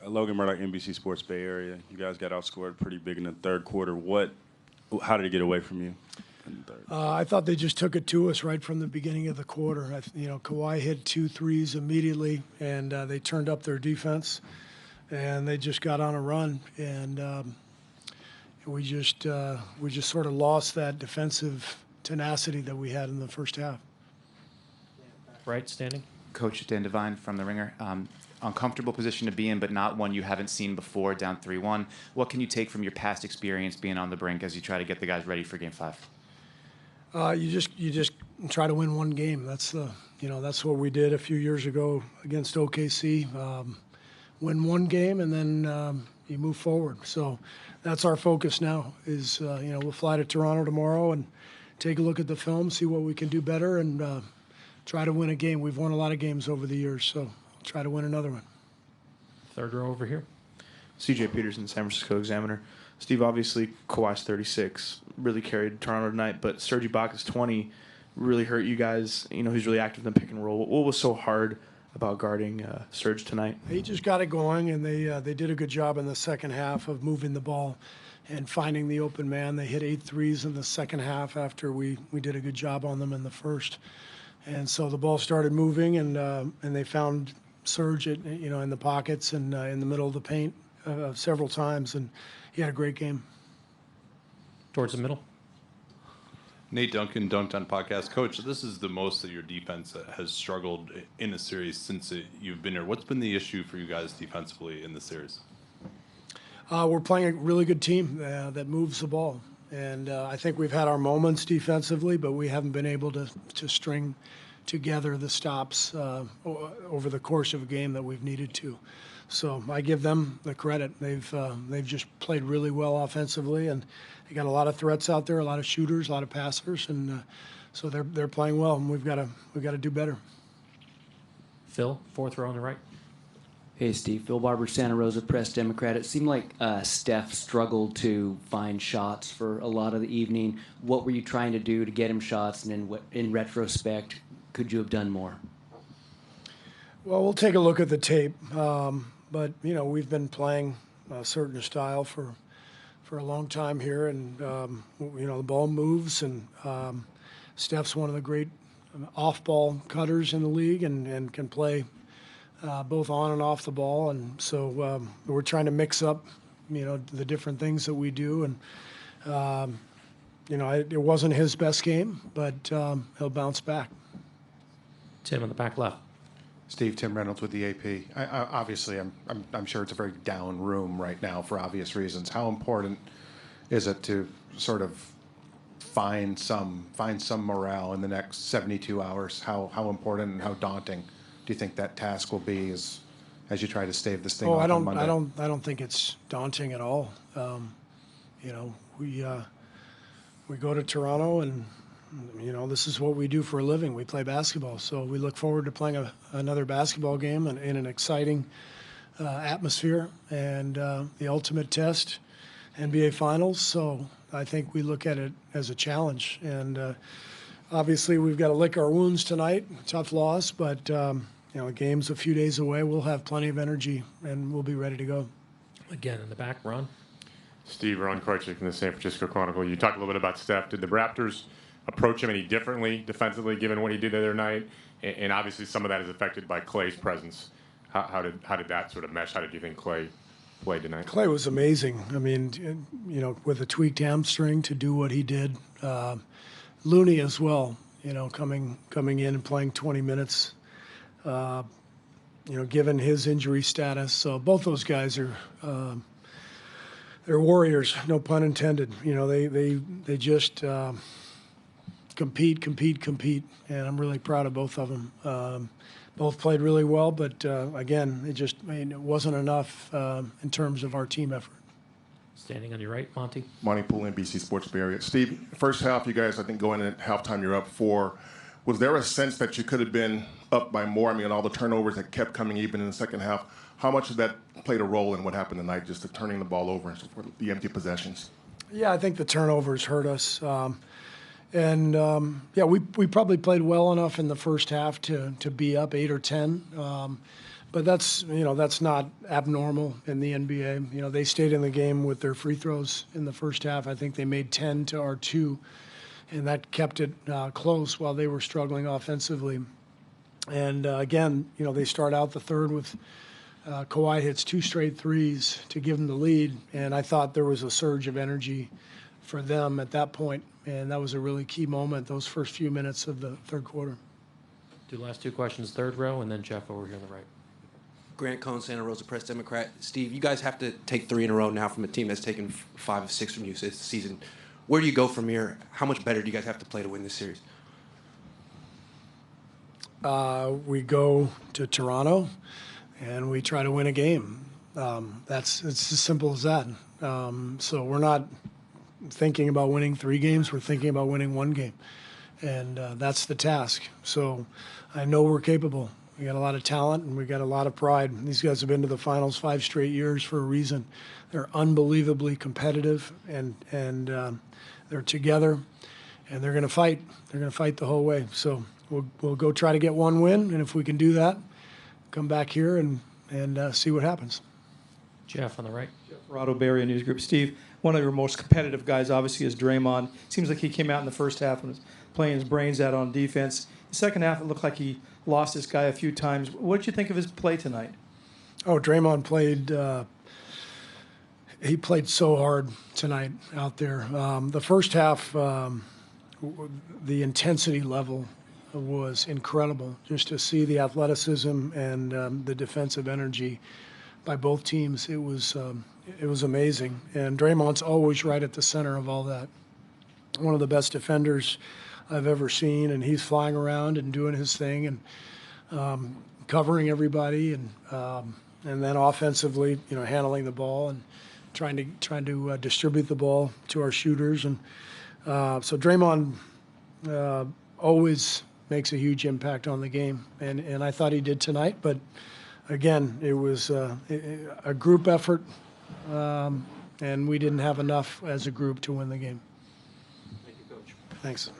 Logan Murdoch, NBC Sports Bay Area. You guys got outscored pretty big in the third quarter. How did it get away from you in the third? I thought they just took it to us right from the beginning of the quarter. Kawhi hit 2 threes immediately, and they turned up their defense, and they just got on a run, and we just sort of lost that defensive tenacity that we had in the first half. Right, standing. Coach Dan Devine from The Ringer. Uncomfortable position to be in, but not one you haven't seen before, down 3-1. What can you take from your past experience being on the brink as you try to get the guys ready for Game 5? You just try to win one game. That's what we did a few years ago against OKC. Win one game and then you move forward. So that's our focus now. We'll fly to Toronto tomorrow and take a look at the film, see what we can do better, and try to win a game. We've won a lot of games over the years, so I'll try to win another one. Third row over here. C.J. Peterson, San Francisco Examiner. Steve, obviously, Kawhi's 36 really carried Toronto tonight, but Serge Ibaka's 20 really hurt you guys. He's really active in the pick and roll. What was so hard about guarding Serge tonight? They just got it going, and they did a good job in the second half of moving the ball and finding the open man. They hit 8 threes in the second half after we did a good job on them in the first. And so the ball started moving, and they found Serge in the pockets and in the middle of the paint several times, and he had a great game. Towards the middle. Nate Duncan, Dunked On Podcast. Coach, this is the most that your defense has struggled in a series since you've been here. What's been the issue for you guys defensively in the series? We're playing a really good team that moves the ball. And I think we've had our moments defensively, but we haven't been able to string together the stops over the course of a game that we've needed to. So I give them the credit. They've just played really well offensively, and they got a lot of threats out there, a lot of shooters, a lot of passers, and so they're playing well. And we've got to do better. Phil, fourth row on the right. Hey, Steve. Phil Barber, Santa Rosa Press Democrat. It seemed like Steph struggled to find shots for a lot of the evening. What were you trying to do to get him shots? And in retrospect, could you have done more? Well, we'll take a look at the tape. But, we've been playing a certain style for a long time here. And, the ball moves. And Steph's one of the great off-ball cutters in the league and can play both on and off the ball, and so we're trying to mix up, the different things that we do, and it wasn't his best game, but he'll bounce back. Tim on the back left. Steve, Tim Reynolds with the AP. Obviously, I'm sure it's a very down room right now for obvious reasons. How important is it to sort of find some morale in the next 72 hours? How important and how daunting do you think that task will be as you try to stave this thing off on Monday? I don't think it's daunting at all. We go to Toronto, and this is what we do for a living. We play basketball, so we look forward to playing another basketball game in an exciting atmosphere and the ultimate test, NBA Finals. So I think we look at it as a challenge, and obviously we've got to lick our wounds tonight. Tough loss, but the game's a few days away. We'll have plenty of energy, and we'll be ready to go. Again, in the back, Ron. Steve, Ron Koichik from the San Francisco Chronicle. You talked a little bit about Steph. Did the Raptors approach him any differently defensively, given what he did the other night? And obviously some of that is affected by Klay's presence. How did that sort of mesh? How did you think Klay played tonight? Klay was amazing. I mean, with a tweaked hamstring to do what he did. Looney as well, coming in and playing 20 minutes, given his injury status. So both those guys are they're warriors, no pun intended. They just compete, and I'm really proud of both of them. Both played really well, but again, it wasn't enough in terms of our team effort. Standing on your right, Monty. Monty Poole, NBC Sports Bay Area. Steve, first half, you guys, I think going in at halftime, you're up 4. Was there a sense that you could have been up by more? I mean, all the turnovers that kept coming even in the second half. How much of that played a role in what happened tonight, just the turning the ball over and so forth, the empty possessions? Yeah, I think the turnovers hurt us. We probably played well enough in the first half to be up 8 or 10. But that's not abnormal in the NBA. They stayed in the game with their free throws in the first half. I think they made 10 to our 2, and that kept it close while they were struggling offensively. And again, they start out the third with Kawhi hits 2 straight threes to give them the lead, and I thought there was a surge of energy for them at that point, and that was a really key moment, those first few minutes of the third quarter. Do last 2 questions, third row, and then Jeff over here on the right. Grant Cohn, Santa Rosa Press Democrat. Steve, you guys have to take 3 in a row now from a team that's taken 5 of 6 from you this season. Where do you go from here? How much better do you guys have to play to win this series? We go to Toronto, and we try to win a game. It's as simple as that. So we're not thinking about winning 3 games. We're thinking about winning 1 game, and that's the task. So I know we're capable. We got a lot of talent, and we got a lot of pride. These guys have been to the finals 5 straight years for a reason. They're unbelievably competitive, and they're together, and they're going to fight. They're going to fight the whole way. So we'll go try to get 1 win, and if we can do that, come back here and see what happens. Jeff on the right. Corrado Barria News Group. Steve, one of your most competitive guys, obviously, is Draymond. Seems like he came out in the first half and was playing his brains out on defense. The second half, it looked like he lost this guy a few times. What did you think of his play tonight? Oh, Draymond played. He played so hard tonight out there. The first half, the intensity level was incredible. Just to see the athleticism and the defensive energy by both teams, it was amazing. And Draymond's always right at the center of all that. One of the best defenders I've ever seen, and he's flying around and doing his thing and covering everybody, and then offensively, handling the ball and trying to distribute the ball to our shooters. And so Draymond always makes a huge impact on the game, and I thought he did tonight. But again, it was a group effort, and we didn't have enough as a group to win the game. Thank you, Coach. Thanks.